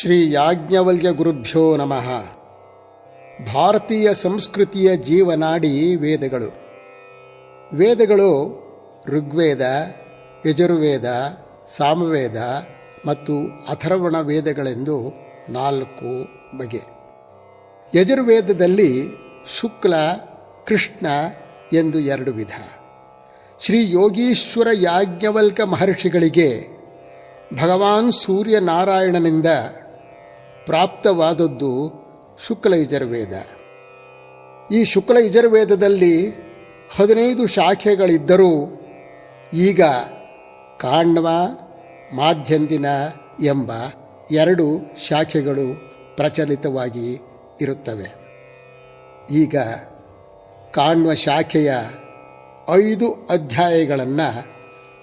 ಶ್ರೀ ಯಾಜ್ಞವಲ್ಕ್ಯ ಗುರುಭ್ಯೋ ನಮಃ. ಭಾರತೀಯ ಸಂಸ್ಕೃತಿಯ ಜೀವನಾಡಿ ವೇದಗಳು. ವೇದಗಳು ಋಗ್ವೇದ, ಯಜುರ್ವೇದ, ಸಾಮವೇದ ಮತ್ತು ಅಥರ್ವಣ ವೇದಗಳೆಂದು 4 ಬಗೆ. ಯಜುರ್ವೇದದಲ್ಲಿ ಶುಕ್ಲ, ಕೃಷ್ಣ ಎಂದು 2 ವಿಧ. ಶ್ರೀ ಯೋಗೀಶ್ವರ ಯಾಜ್ಞವಲ್ಕ್ಯ ಮಹರ್ಷಿಗಳಿಗೆ ಭಗವಾನ್ ಸೂರ್ಯನಾರಾಯಣನಿಂದ ಪ್ರಾಪ್ತವಾದದ್ದು ಶುಕ್ಲ ಯಜುರ್ವೇದ. ಈ ಶುಕ್ಲ ಯಜುರ್ವೇದದಲ್ಲಿ 15 ಶಾಖೆಗಳಿದ್ದರೂ ಈಗ ಕಾಣ್ವ, ಮಾಧ್ಯಂದಿನ ಎಂಬ 2 ಶಾಖೆಗಳು ಪ್ರಚಲಿತವಾಗಿ ಇರುತ್ತವೆ. ಈಗ ಕಾಣ್ವ ಶಾಖೆಯ 5 ಅಧ್ಯಾಯಗಳನ್ನು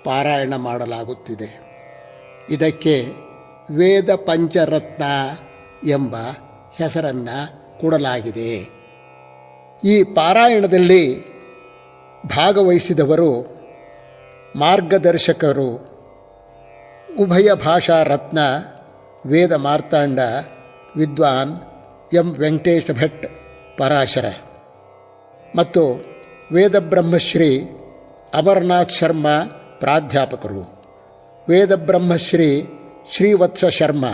ಪಾರಾಯಣ ಮಾಡಲಾಗುತ್ತಿದೆ. ಇದಕ್ಕೆ ವೇದ ಪಂಚರತ್ನ ಎಂಬ ಹೆಸರನ್ನು ಕೊಡಲಾಗಿದೆ. ಈ ಪಾರಾಯಣದಲ್ಲಿ ಭಾಗವಹಿಸಿದವರು ಮಾರ್ಗದರ್ಶಕರು ಉಭಯ ಭಾಷಾ ರತ್ನ ವೇದ ಮಾರ್ತಾಂಡ ವಿದ್ವಾನ್ ಎಂ ವೆಂಕಟೇಶ ಭಟ್ ಪರಾಶರ ಮತ್ತು ವೇದಬ್ರಹ್ಮಶ್ರೀ ಅಮರನಾಥ್ ಶರ್ಮಾ ಪ್ರಾಧ್ಯಾಪಕರು, ವೇದಬ್ರಹ್ಮಶ್ರೀ ಶ್ರೀವತ್ಸ ಶರ್ಮಾ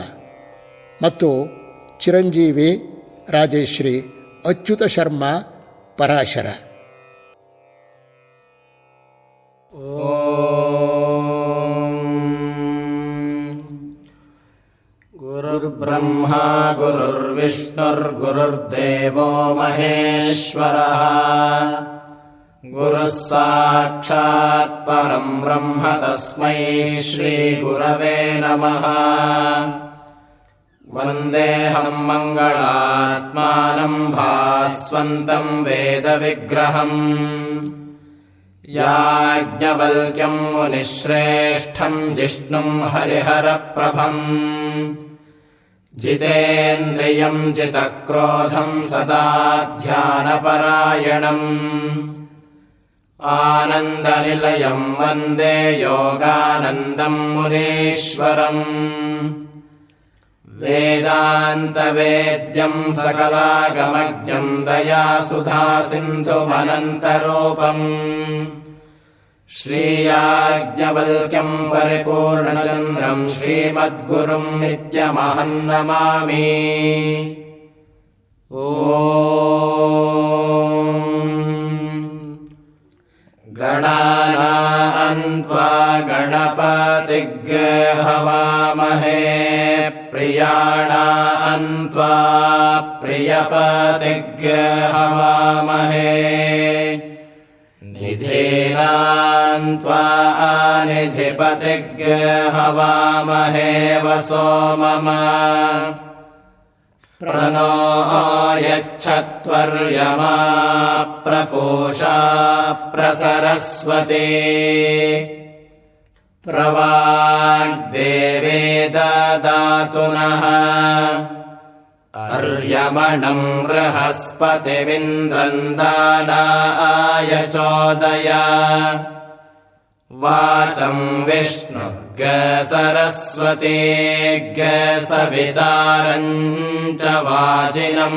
ಮತ್ತು ಚಿರಂಜೀವಿ ರಾಜೇಶ್ರೀ ಅಚ್ಯುತ ಶರ್ಮಾ ಪರಾಶರ. ಗುರುರ್ಬ್ರಹ್ಮ ಗುರುರ್ವಿಷ್ಣುರ್ಗುರುರ್ದೇವೋ ಮಹೇಶ್ವರಃ. ಗುರುಃ ಸಾಕ್ಷಾತ್ ಪರಂ ಬ್ರಹ್ಮ ತಸ್ಮೈ ಶ್ರೀ ಗುರವೇ ನಮಃ. ವಂದೇಹಂ ಮಂಗಳಾತ್ಮಾನಂ ಭಾಸ್ವಂತಂ ವೇದ ವಿಗ್ರಹಂ ಯಾಜ್ಞವಲ್ಕ್ಯಂ ಮುನಿಶ್ರೇಷ್ಠಂ ಜಿಷ್ಣುಂ ಹರಿಹರಪ್ರಭಂ. ಜಿತೇಂದ್ರಿಯಂ ಜಿತಕ್ರೋಧಂ ಸದಾ ಧ್ಯಾನಪರಾಯಣಂ. ಆನಂದನಿಲಯಂ ವಂದೇ ಯೋಗಾನಂದಂ ಮುನೀಶ್ವರಂ. ವೇದಾಂತವೇದ್ಯಂ ಸಕಲಾಗಮಜ್ಞಂ ದಯಾಸುಧಾ ಸಿಂಧುಮನಂತರೂಪಂ. ಶ್ರೀಯಾಜ್ಞವಲ್ಕ್ಯಂ ಪರಿಪೂರ್ಣಚಂದ್ರಂ ಶ್ರೀಮದ್ಗುರುಂ ನಿತ್ಯಮಹಂ ನಮಾಮಿ. ಗಣಾನಾಂ ತ್ವಾ ಗಣಪತಿಗ್ ಹವಾಮಹೇ. ಪ್ರಿಯಾಣಾಂ ತ್ವಾ ಪ್ರಿಯಪತಿಗ್ ಹವಾಮಹೇ. ನಿಧೀನಾಂ ತ್ವಾ ನಿಧಿಪತಿಗ್ ಹವಾಮಹೇ ವಸೋ ಮಮ. ಪ್ರಣೋ ಯಚ್ಛತ್ವರ್ಯಮಾ ಪ್ರಪೂಷಾ ಪ್ರಸರಸ್ವತಿ. ಪ್ರವಾಗ್ದೇವೇ ದದಾತು ನಃ. ಅರ್ಯಮಣಂ ಬೃಹಸ್ಪತಿಮಿಂದ್ರಂ ದಾನಾಯ ಚೋದಯ. ವಾಚಂ ವಿಷ್ಣುರ್ಗ ಸರಸ್ವತಿರ್ಗ ಸವಿತಾರಂ ಚ ವಾಜಿನಂ.